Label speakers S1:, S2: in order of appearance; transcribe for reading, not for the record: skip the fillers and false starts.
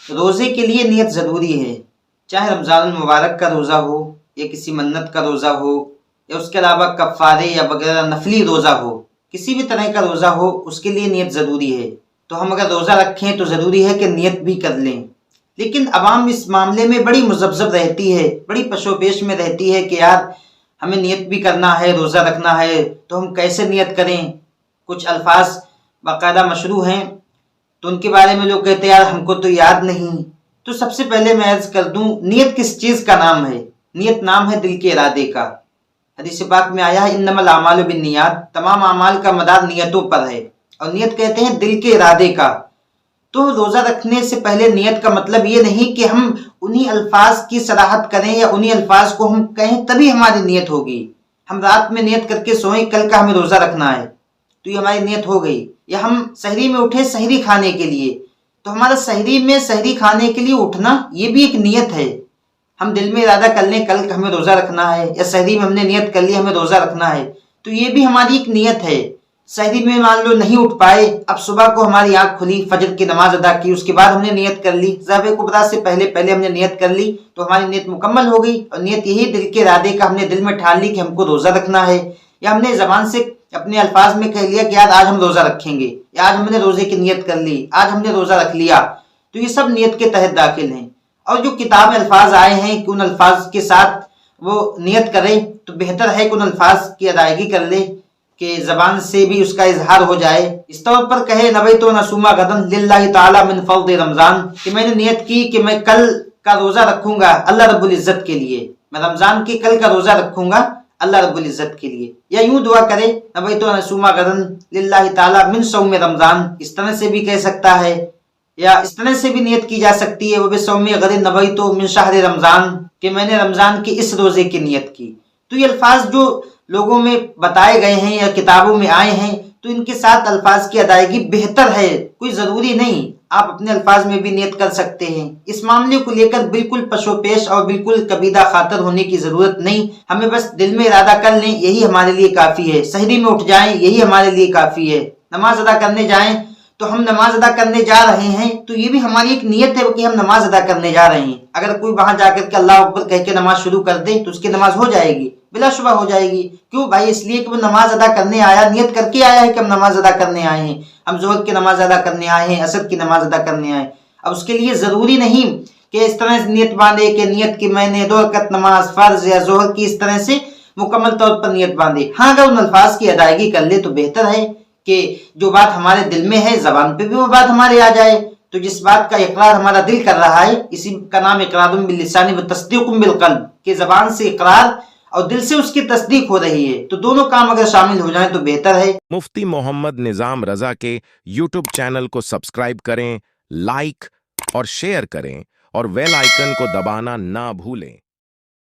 S1: روزے کے لیے نیت ضروری ہے، چاہے رمضان المبارک کا روزہ ہو یا کسی منت کا روزہ ہو یا اس کے علاوہ کفارے یا وغیرہ نفلی روزہ ہو، کسی بھی طرح کا روزہ ہو اس کے لیے نیت ضروری ہے۔ تو ہم اگر روزہ رکھیں تو ضروری ہے کہ نیت بھی کر لیں، لیکن عوام اس معاملے میں بڑی مذبذب رہتی ہے، بڑی پشو پیش میں رہتی ہے کہ یار ہمیں نیت بھی کرنا ہے، روزہ رکھنا ہے، تو ہم کیسے نیت کریں؟ کچھ الفاظ باقاعدہ مشروع ہیں تو ان کے بارے میں لوگ کہتے ہیں یار ہم کو تو یاد نہیں۔ تو سب سے پہلے میں عرض کر دوں، نیت کس چیز کا نام ہے؟ نیت نام ہے دل کے ارادے کا۔ حدیث پاک میں آیا ہے انما الاعمال بالنیات، تمام اعمال کا مدار نیتوں پر ہے، اور نیت کہتے ہیں دل کے ارادے کا۔ تو روزہ رکھنے سے پہلے نیت کا مطلب یہ نہیں کہ ہم انہی الفاظ کی صراحت کریں یا انہی الفاظ کو ہم کہیں تبھی ہماری نیت ہوگی۔ ہم رات میں نیت کر کے سوئیں کل کا ہمیں روزہ رکھنا ہے تو یہ ہماری نیت ہو گئی، یا ہم سحری میں اٹھے سحری کھانے کے لیے تو ہمارا سحری میں سحری کھانے کے لیے اٹھنا یہ بھی ایک نیت ہے۔ ہم دل میں ارادہ کر لیں کل ہمیں روزہ رکھنا ہے، یا سحری میں ہم نے نیت کر لی ہمیں روزہ رکھنا ہے، تو یہ بھی ہماری ایک نیت ہے۔ سحری میں مان لو نہیں اٹھ پائے، اب صبح کو ہماری آنکھ کھلی، فجر کی نماز ادا کی، اس کے بعد ہم نے نیت کر لی، ظہر کبریٰ سے پہلے ہم نے نیت کر لی تو ہماری نیت مکمل ہو گئی۔ اور نیت یہی دل کے ارادے کا، ہم نے دل میں ٹھان لی کہ ہم کو روزہ رکھنا ہے، یا ہم نے زبان سے اپنے الفاظ میں کہہ لیا کہ یار آج ہم روزہ رکھیں گے، یا آج ہم نے روزے کی نیت کر لی، آج ہم نے روزہ رکھ لیا، تو یہ سب نیت کے تحت داخل ہیں۔ اور جو کتاب میں الفاظ آئے ہیں کہ ان الفاظ کے ساتھ وہ نیت کرے تو بہتر ہے کہ ان الفاظ کی ادائیگی کر لے، کہ زبان سے بھی اس کا اظہار ہو جائے۔ اس طور پر کہے نویت ان اصوم غدا للہ تعالی من فضل رمضان، کہ میں نے نیت کی کہ میں کل کا روزہ رکھوں گا اللہ رب العزت کے لیے، میں رمضان کے کل کا روزہ رکھوں گا اللہ رب العزت کے لیے۔ یا یوں دعا کرے نویت ان اصوم غدا للہ تعالی من صوم رمضان، اس طرح سے بھی کہہ سکتا ہے، یا اس طرح سے بھی نیت کی جا سکتی ہے وہ بصوم غد نویت من شہر رمضان، کہ میں نے رمضان کے اس روزے کی نیت کی۔ تو یہ الفاظ جو لوگوں میں بتائے گئے ہیں یا کتابوں میں آئے ہیں تو ان کے ساتھ الفاظ کی ادائیگی بہتر ہے، کوئی ضروری نہیں، آپ اپنے الفاظ میں بھی نیت کر سکتے ہیں۔ اس معاملے کو لے کر بالکل پشو پیش اور بالکل کبیدہ خاطر ہونے کی ضرورت نہیں، ہمیں بس دل میں ارادہ کر لیں یہی ہمارے لیے کافی ہے، سحری میں اٹھ جائیں یہی ہمارے لیے کافی ہے، نماز ادا کرنے جائیں تو ہم نماز ادا کرنے جا رہے ہیں تو یہ بھی ہماری ایک نیت ہے کہ ہم نماز ادا کرنے جا رہے ہیں۔ اگر کوئی وہاں جا کر کے اللہ اکبر کہہ کے نماز شروع کر دے تو اس کی نماز ہو جائے گی، بلا شبہ ہو جائے گی۔ کیوں بھائی؟ اس لیے کہ وہ نماز ادا کرنے آیا، نیت کر کے آیا ہے کہ ہم نماز ادا کرنے آئے ہیں، ہم ظہر کی نماز ادا کرنے آئے ہیں، عصر کی نماز ادا کرنے آئے ہیں۔ اب اس کے لیے ضروری نہیں کہ اس طرح سے نیت باندھے کہ نیت کی میں نے 2 رکعت نماز فرض یا ظہر کی اس طرح سے مکمل طور پر نیت باندھے۔ ہاں اگر ان الفاظ کی ادائیگی کر لے تو بہتر ہے کہ جو بات ہمارے دل میں ہے زبان پہ بھی وہ بات ہمارے آ جائے۔ تو جس بات کا اقرار ہمارا دل کر رہا ہے اسی کا نام اقرار باللسان و تصدیق بالقلب، کہ زبان سے اقرار اور دل سے اس کی تصدیق ہو رہی ہے، تو دونوں کام اگر شامل ہو جائیں تو بہتر ہے۔
S2: مفتی محمد نظام رضا کے یوٹیوب چینل کو سبسکرائب کریں، لائک اور شیئر کریں، اور بیل آئیکن کو دبانا نہ بھولیں۔